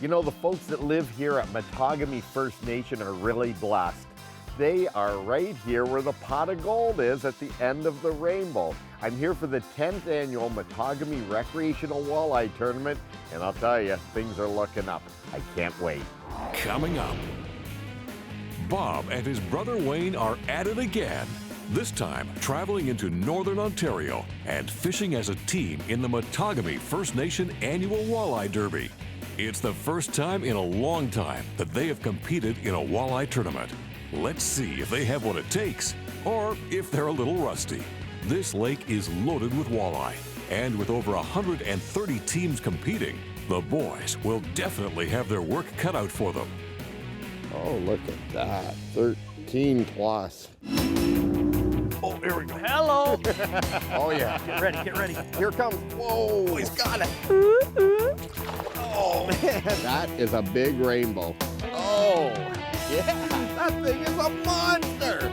You know, the folks that live here at Mattagami First Nation are really blessed. They are right here where the pot of gold is at the end of the rainbow. I'm here for the 10th annual Mattagami Recreational Walleye Tournament, and I'll tell you, things are looking up. I can't wait. Coming up, Bob and his brother Wayne are at it again. This time, traveling into Northern Ontario and fishing as a team in the Mattagami First Nation Annual Walleye Derby. It's the first time in a long time that they have competed in a walleye tournament. Let's see if they have what it takes, or if they're a little rusty. This lake is loaded with walleye, and with over 130 teams competing, the boys will definitely have their work cut out for them. Oh, look at that, 13 plus. Oh, here we go. Hello. Oh yeah. Get ready, get ready. Here comes, whoa, he's got it. Oh man, that is a big rainbow. Oh, yeah, that thing is a monster.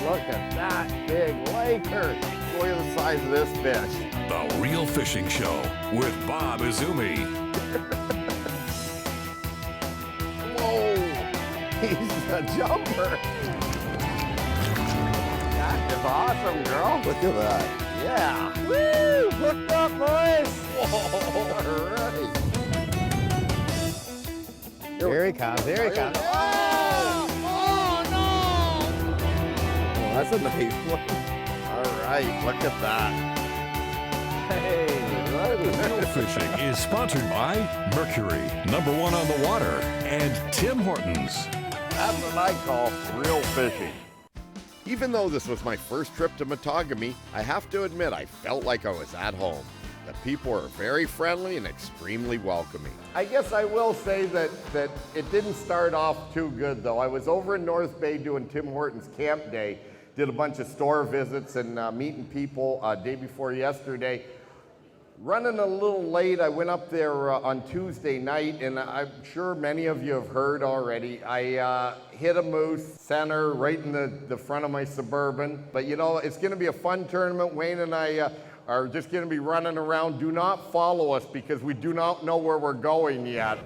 Look at that big laker. Look at the size of this fish. The Real Fishing Show with Bob Izumi. Whoa, he's a jumper. That is awesome, girl. Look at that. Yeah. Woo! Hooked up, boys. Whoa, all right. Here he comes, here he comes. Oh, no! Oh, that's a nice one. All right, look at that. Hey, Real Fishing is sponsored by Mercury, #1 on the water, and Tim Hortons. That's what I call real fishing. Even though this was my first trip to Mattagami, I have to admit I felt like I was at home. The people are very friendly and extremely welcoming. I guess I will say that it didn't start off too good though. I was over in North Bay doing Tim Hortons Camp Day, did a bunch of store visits and meeting people day before yesterday. Running a little late, I went up there on Tuesday night, and I'm sure many of you have heard already. I hit a moose center right in the front of my Suburban. But you know, it's gonna be a fun tournament. Wayne and I are just gonna be running around. Do not follow us because we do not know where we're going yet.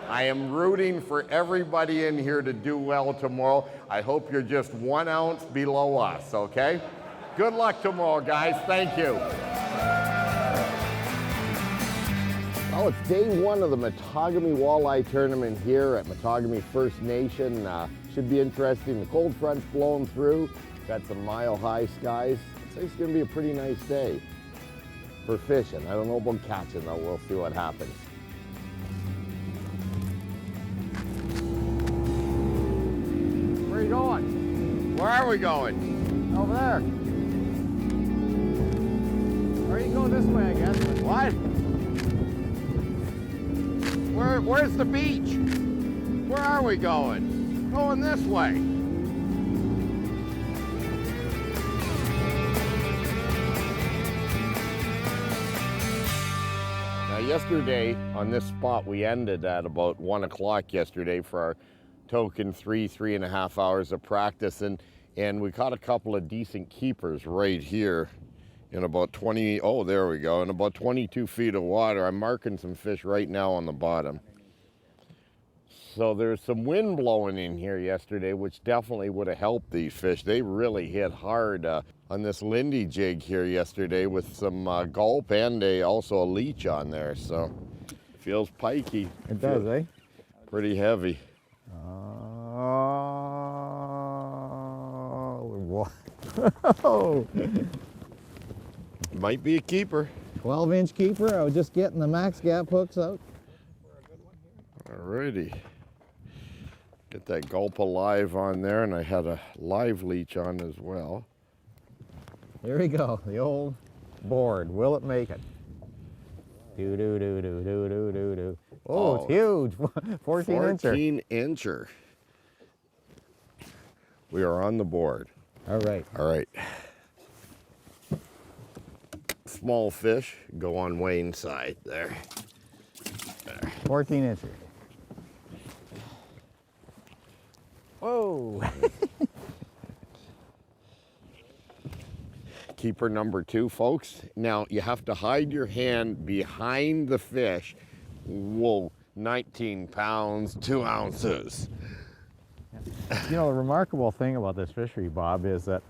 I am rooting for everybody in here to do well tomorrow. I hope you're just 1 ounce below us, okay? Good luck tomorrow, guys. Thank you. Well, it's day 1 of the Mattagami Walleye Tournament here at Mattagami First Nation. Should be interesting. The cold front's blowing through. Got some mile-high skies. So it's going to be a pretty nice day for fishing. I don't know about catching, though. We'll see what happens. Where are you going? Where are we going? Over there. Or you can go this way, I guess. What? Where's the beach? Where are we going? Going this way. Now yesterday on this spot we ended at about 1 o'clock yesterday for our token 3.5 hours of practice, and we caught a couple of decent keepers right here in about 20, oh, there we go, in about 22 feet of water. I'm marking some fish right now on the bottom. So there's some wind blowing in here yesterday, which definitely would have helped these fish. They really hit hard on this Lindy jig here yesterday with some gulp and also a leech on there. So feels pikey. It does, eh? Pretty heavy. Oh, Might be a keeper. 12-inch keeper. I was just getting the max gap hooks out. Alrighty. Get that gulp alive on there, and I had a live leech on as well. Here we go, the old board. Will it make it? Do do do do do do do do. Oh, it's huge. 14-incher. 14-incher. We are on the board. All right. All right. Small fish go on Wayne's side there. 14-incher. Whoa. Keeper number 2, folks. Now you have to hide your hand behind the fish. Whoa. 19 pounds, 2 ounces. You know, the remarkable thing about this fishery, Bob, is that,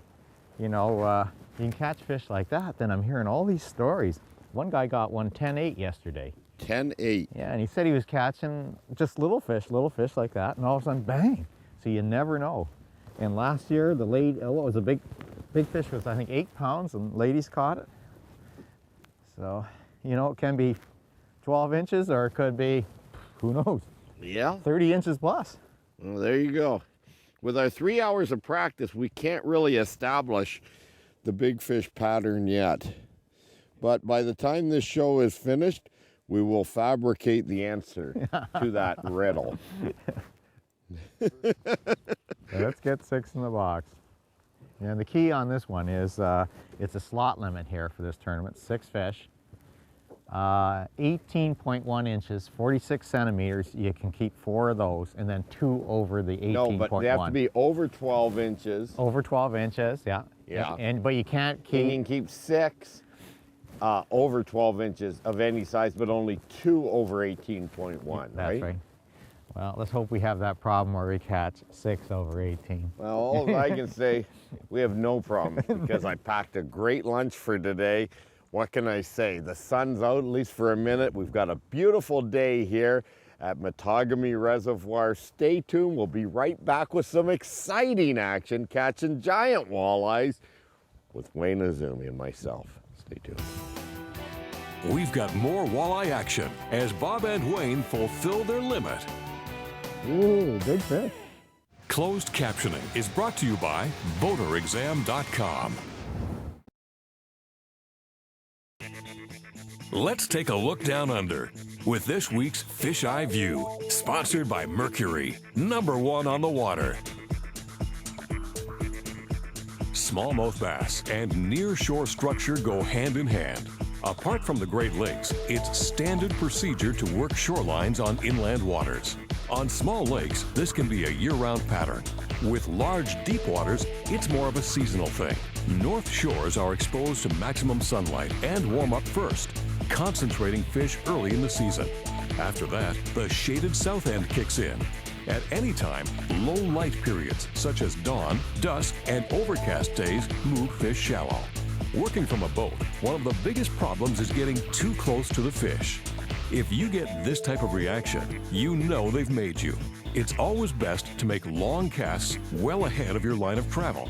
you know, you can catch fish like that. Then I'm hearing all these stories. One guy got one 10-8 yesterday. 10-8. Yeah, and he said he was catching just little fish like that, and all of a sudden, bang! So you never know. And last year, the lady, what was a big fish was, I think, 8 pounds, and ladies caught it. So, you know, it can be 12 inches, or it could be, who knows? Yeah. 30 inches plus. Well, there you go. With our 3 hours of practice, we can't really establish the big fish pattern yet. But by the time this show is finished, we will fabricate the answer to that riddle. Let's get 6 in the box. And the key on this one is it's a slot limit here for this tournament, 6 fish. 18.1 inches, 46 centimeters. You can keep 4 of those, and then 2 over the 18.1. No, but they have to be over 12 inches. Over 12 inches, yeah. Yeah. But you can't keep... You can keep 6 over 12 inches of any size, but only 2 over 18.1, right? That's right. Well, let's hope we have that problem where we catch 6 over 18. Well, all I can say, we have no problem because I packed a great lunch for today. What can I say? The sun's out, at least for a minute. We've got a beautiful day here at Mattagami Reservoir. Stay tuned. We'll be right back with some exciting action catching giant walleyes with Wayne Izumi and myself. Stay tuned. We've got more walleye action as Bob and Wayne fulfill their limit. Ooh, big fish. Closed captioning is brought to you by boaterexam.com. Let's take a look down under with this week's Fish Eye View, sponsored by Mercury, #1 on the water. Smallmouth bass and near-shore structure go hand in hand. Apart from the Great Lakes, it's standard procedure to work shorelines on inland waters. On small lakes, this can be a year-round pattern. With large, deep waters, it's more of a seasonal thing. North shores are exposed to maximum sunlight and warm up first, concentrating fish early in the season. After that, the shaded south end kicks in. At any time, low light periods such as dawn, dusk, and overcast days move fish shallow. Working from a boat, one of the biggest problems is getting too close to the fish. If you get this type of reaction, you know they've made you. It's always best to make long casts well ahead of your line of travel.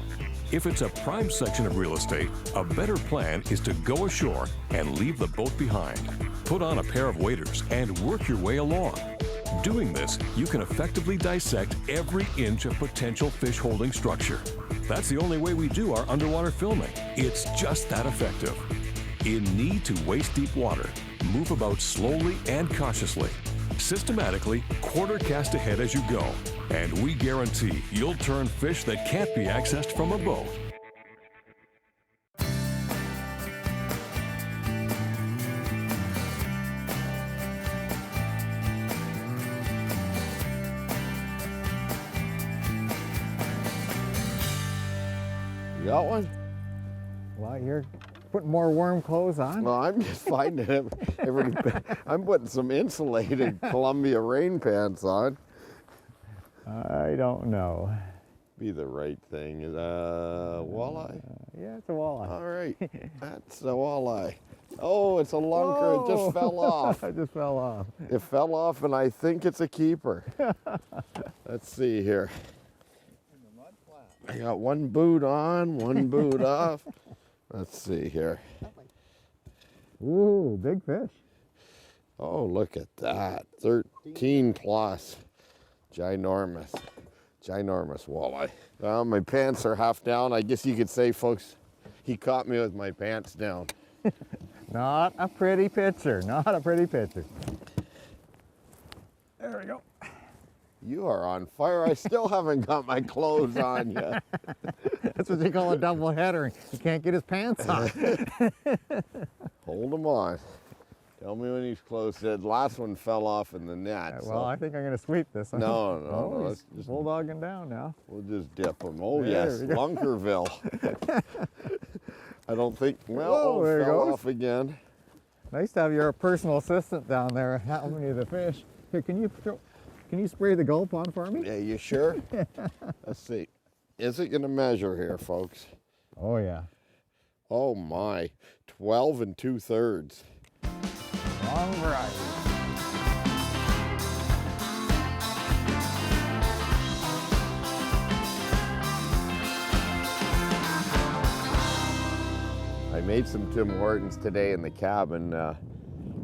If it's a prime section of real estate, a better plan is to go ashore and leave the boat behind. Put on a pair of waders and work your way along. Doing this, you can effectively dissect every inch of potential fish holding structure. That's the only way we do our underwater filming. It's just that effective. In knee to waist deep water, move about slowly and cautiously. Systematically, quarter cast ahead as you go, and we guarantee you'll turn fish that can't be accessed from a boat. You got one? Well, you're putting more warm clothes on. Well, I'm just finding it. I'm putting some insulated Columbia rain pants on. I don't know. Be the right thing. Walleye? Yeah, it's a walleye. All right, that's a walleye. Oh, it's a lunker. It just fell off. It just fell off. It fell off, and I think it's a keeper. Let's see here. I got one boot on, one boot off. Let's see here. Ooh, big fish. Oh, look at that. 13 plus. Ginormous. Ginormous walleye. Well, my pants are half down. I guess you could say, folks, he caught me with my pants down. Not a pretty picture. Not a pretty picture. There we go. You are on fire. I still haven't got my clothes on yet. That's what you call a double header. He can't get his pants on. Hold him on. Tell me when he's close. The last one fell off in the net. Well, I think I'm going to sweep this. No. He's just bulldogging down now. We'll just dip him. Oh, There yes, we go. Lunkerville. I don't think, well, Whoa, there it he fell goes. off again. Nice to have your personal assistant down there helping you to fish. Here, can you spray the gulp on for me? Yeah, you sure? Let's see. Is it going to measure here, folks? Oh yeah. Oh my, 12 2/3. Long variety. I made some Tim Hortons today in the cabin.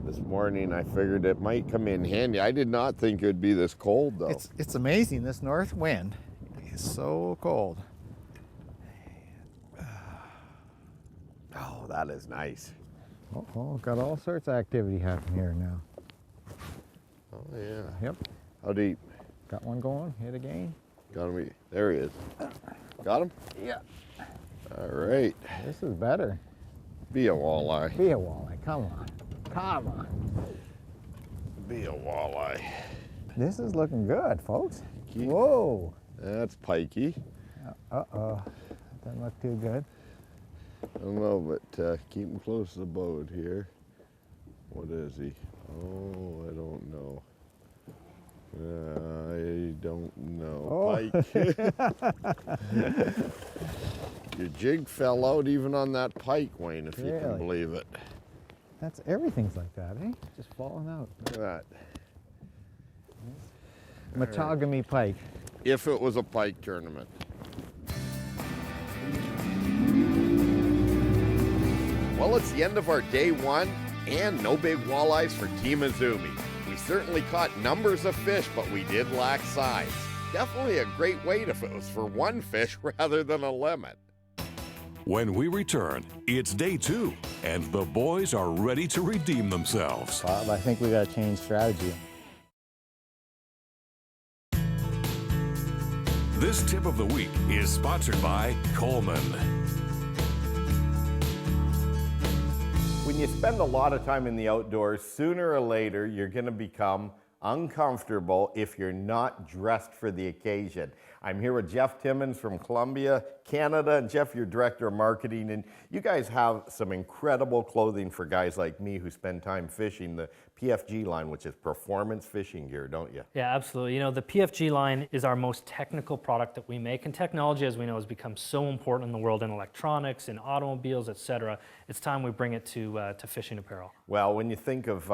This morning I figured it might come in handy. I did not think it would be this cold though. It's amazing. This north wind is so cold. Oh, that is nice. Oh, got all sorts of activity happening here now. Oh yeah. Yep. How deep? Got one going. Hit again. Got him. There he is. Got him? Yeah. All right. This is better. Be a walleye. Be a walleye. Come on. Come on. Be a walleye. This is looking good, folks. Keep- Whoa. That's pikey. Uh-oh. Doesn't look too good. I don't know, but keep him close to the boat here. What is he? Oh, I don't know. I don't know. Pike. Your jig fell out even on that pike, Wayne, if you can Really? believe it. That's everything's like that, eh? Just falling out. Look at that. Mattagami pike. If it was a pike tournament. Well, it's the end of our day one, and no big walleyes for Team Izumi. We certainly caught numbers of fish, but we did lack size. Definitely a great weight if it was for one fish rather than a limit. When we return, it's day 2, and the boys are ready to redeem themselves. Bob, I think we got to change strategy. This tip of the week is sponsored by Coleman. When you spend a lot of time in the outdoors, sooner or later you're going to become uncomfortable if you're not dressed for the occasion. I'm here with Jeff Timmons from Columbia, Canada, and Jeff, you're Director of Marketing, and you guys have some incredible clothing for guys like me who spend time fishing, the PFG line, which is performance fishing gear, don't you? Yeah, absolutely. You know, the PFG line is our most technical product that we make, and technology, as we know, has become so important in the world in electronics, in automobiles, etc. It's time we bring it to fishing apparel. Well, when you think of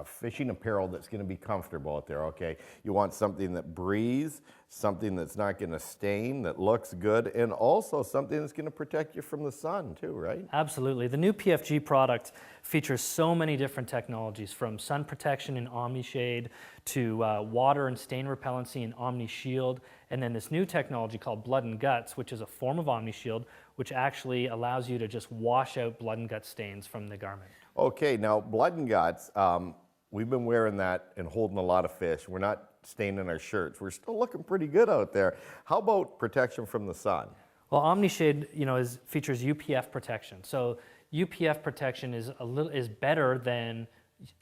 fishing apparel that's going to be comfortable out there, okay, you want something that breathes, something that's not going to stain, that looks good, and also something that's going to protect you from the sun too, right? Absolutely. The new PFG product features so many different technologies, from sun protection in OmniShade to water and stain repellency in OmniShield, and then this new technology called Blood and Guts, which is a form of OmniShield, which actually allows you to just wash out blood and gut stains from the garment. Okay, now Blood and Guts, we've been wearing that and holding a lot of fish. We're not staining our shirts. We're still looking pretty good out there. How about protection from the sun? Well, OmniShade, you know, features UPF protection. So UPF protection is better than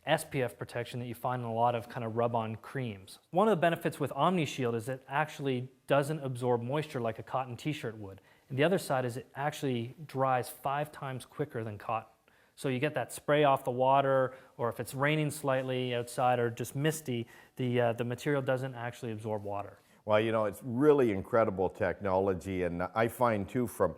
SPF protection that you find in a lot of kind of rub-on creams. One of the benefits with OmniShield is it actually doesn't absorb moisture like a cotton t-shirt would. And the other side is it actually dries 5 times quicker than cotton. So you get that spray off the water, or if it's raining slightly outside or just misty, the material doesn't actually absorb water. Well, you know, it's really incredible technology, and I find too from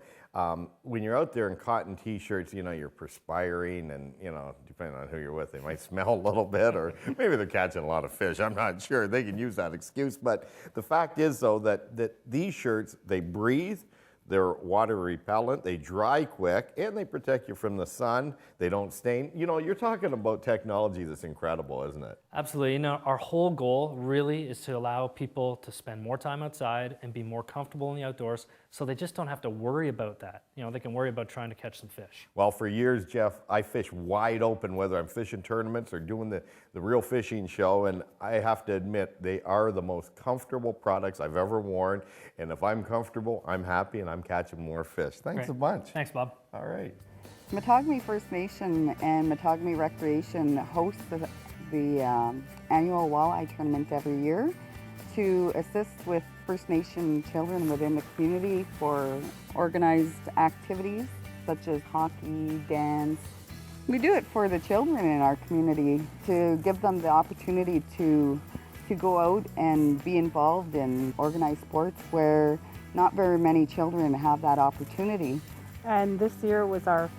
when you're out there in cotton t-shirts, you know, you're perspiring, and, you know, depending on who you're with, they might smell a little bit, or maybe they're catching a lot of fish. I'm not sure. They can use that excuse, but the fact is, though, that these shirts, they breathe, they're water repellent, they dry quick, and they protect you from the sun. They don't stain. You know, you're talking about technology that's incredible, isn't it? Absolutely. You know, our whole goal really is to allow people to spend more time outside and be more comfortable in the outdoors, so they just don't have to worry about that. You know, they can worry about trying to catch some fish. Well, for years, Jeff, I fish wide open, whether I'm fishing tournaments or doing the real fishing show, and I have to admit, they are the most comfortable products I've ever worn, and if I'm comfortable, I'm happy, and I'm catching more fish. Thanks a bunch. Thanks, Bob. All right. Mattagami First Nation and Mattagami Recreation host the annual walleye tournament every year to assist with First Nation children within the community for organized activities such as hockey, dance, We do it for the children in our community to give them the opportunity to go out and be involved in organized sports where not very many children have that opportunity. And this year was our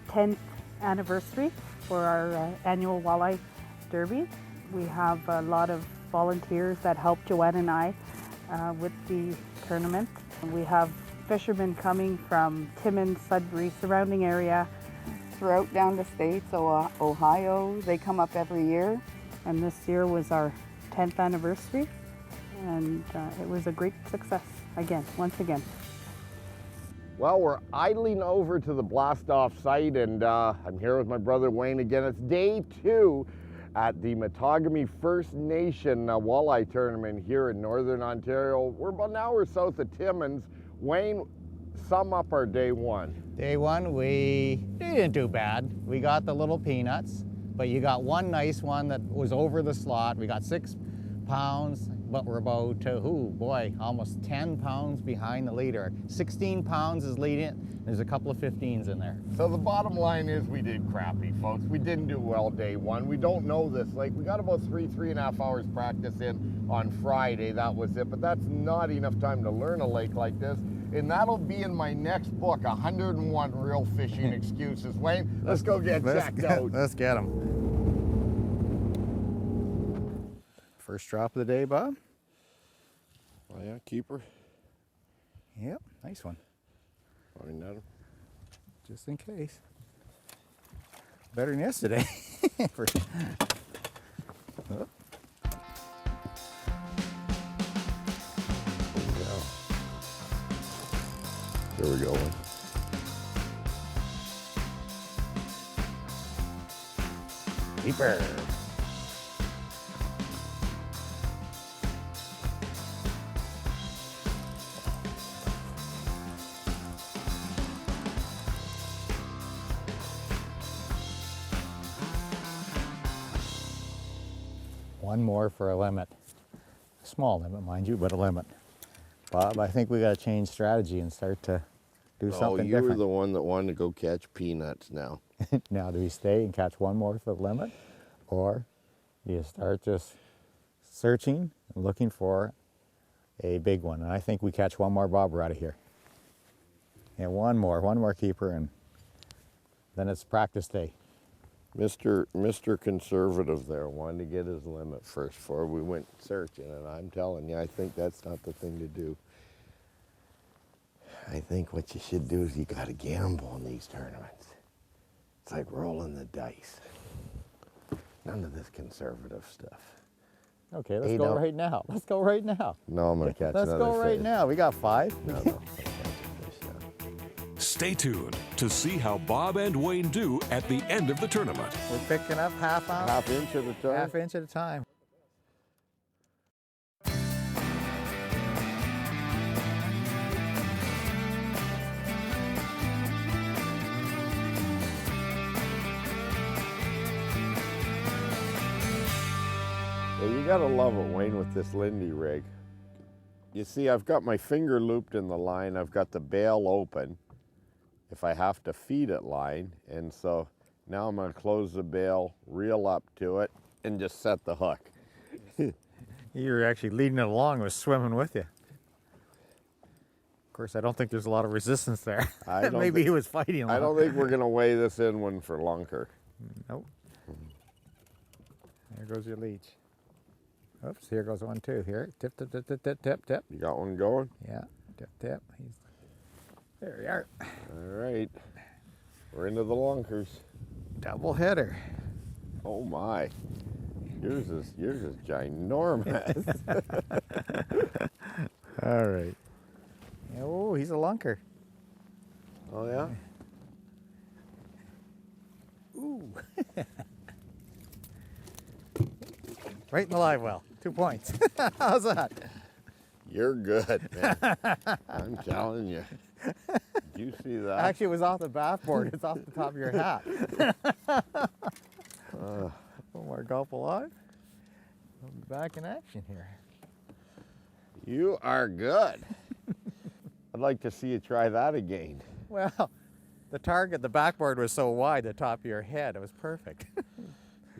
10th anniversary for our annual Walleye Derby. We have a lot of volunteers that help Joanne and I with the tournament. We have fishermen coming from Timmins, Sudbury, surrounding area. Throughout down the states, Ohio, they come up every year. And this year was our 10th anniversary, and it was a great success once again. Well, we're idling over to the blast-off site, and I'm here with my brother Wayne again. It's day 2 at the Mattagami First Nation Walleye Tournament here in Northern Ontario. We're about an hour south of Timmins. Wayne, sum up our day 1. Day 1, we didn't do bad. We got the little peanuts, but you got one nice one that was over the slot. We got 6 pounds, but we're about, almost 10 pounds behind the leader. 16 pounds is leading. There's a couple of 15s in there. So the bottom line is we did crappy, folks. We didn't do well day 1. We don't know this. Like, we got about 3.5 hours practice in on Friday. That was it, but that's not enough time to learn a lake like this. And that'll be in my next book, 101 Real Fishing Excuses. Wayne, let's go get checked out. Let's get them. First drop of the day, Bob? Oh yeah, keeper. Yep, nice one. Find that. Just in case. Better than yesterday. Oh. There we go. Keeper. One more for a limit. A small limit, mind you, but a limit. Bob, I think we got to change strategy and start to do something you different. were the one that wanted to go catch peanuts now. Now, do we stay and catch one more for the limit? Or do you start just searching and looking for a big one? And I think we catch one more, Bob, we're out of here. And one more keeper, and then it's practice day. Mr. Conservative there wanted to get his limit first before we went searching, and I'm telling you, I think that's not the thing to do. I think what you should do is you got to gamble in these tournaments. It's like rolling the dice. None of this conservative stuff. Okay, let's go right now. Let's go right now. No, I'm going to catch Let's another go right fish. now. We got 5. No. Stay tuned to see how Bob and Wayne do at the end of the tournament. We're picking up half ounce, Half inch at a time. half inch at a time. Yeah, you gotta love it, Wayne, with this Lindy rig. You see, I've got my finger looped in the line. I've got the bail open if I have to feed it line. And so now I'm gonna close the bail, reel up to it, and just set the hook. You're actually leading it along, was swimming with you. Of course, I don't think there's a lot of resistance there. Maybe he was fighting along. I don't think we're gonna weigh this in one for lunker. Nope. There goes your leech. Oops, here goes one too. Here, tip, tip, tip, tip, tip, tip, tip. You got one going? Yeah, tip, tip. There we are. All right, we're into the lunkers. Double header. Oh my, yours is ginormous. All right. Oh, he's a lunker. Oh yeah? Ooh. Right in the live well. 2 points. How's that? You're good, man. I'm telling you. Did you see that? Actually, it was off the backboard. It's off the top of your hat. One more gulp alive. We'll be back in action here. You are good. I'd like to see you try that again. Well, the target, the backboard was so wide, the top of your head. It was perfect.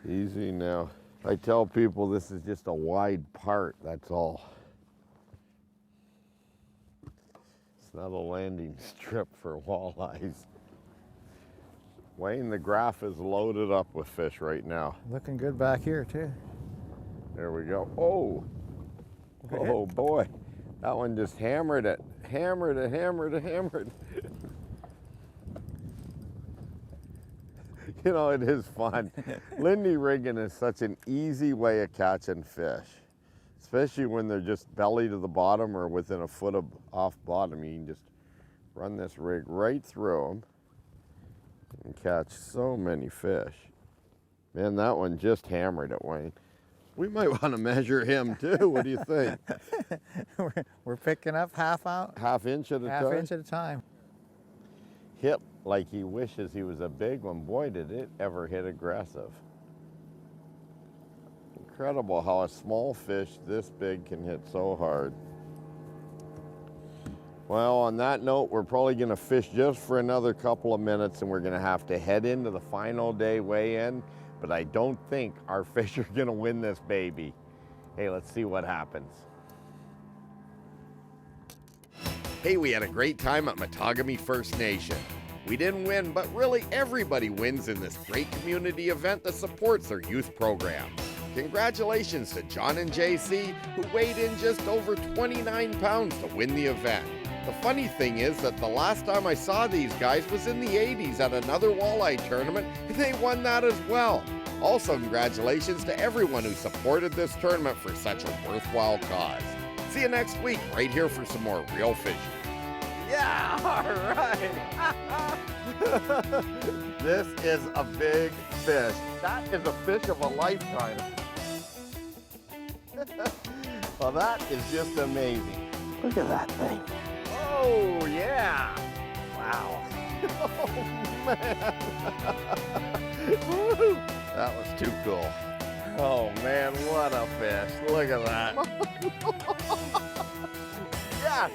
Easy now. I tell people this is just a wide part, that's all. It's not a landing strip for walleyes. Wayne, the graph is loaded up with fish right now. Looking good back here too. There we go. Oh, oh boy. That one just hammered it. Hammered it, hammered it, hammered. You know, it is fun. Lindy rigging is such an easy way of catching fish, especially when they're just belly to the bottom or within a foot of off bottom. You can just run this rig right through them and catch so many fish. Man, that one just hammered it, Wayne. We might want to measure him too. What do you think? We're picking up half Inch at a time? half inch at a time. Hit like he wishes he was a big one. Boy, did it ever hit aggressive. Incredible how a small fish this big can hit so hard. Well, on that note, we're probably going to fish just for another couple of minutes, and we're going to have to head into the final day weigh-in, but I don't think our fish are going to win this baby. Hey, let's see what happens. Hey, we had a great time at Mattagami First Nation. We didn't win, but really everybody wins in this great community event that supports their youth program. Congratulations to John and JC, who weighed in just over 29 pounds to win the event. The funny thing is that the last time I saw these guys was in the 80s at another walleye tournament, and they won that as well. Also, congratulations to everyone who supported this tournament for such a worthwhile cause. See you next week, right here for some more real fishing. Yeah, all right. This is a big fish. That is a fish of a lifetime. Well, that is just amazing. Look at that thing. Oh, yeah. Wow. Oh, man. Woo. That was too cool. Oh, man, what a fish. Look at that. Yes.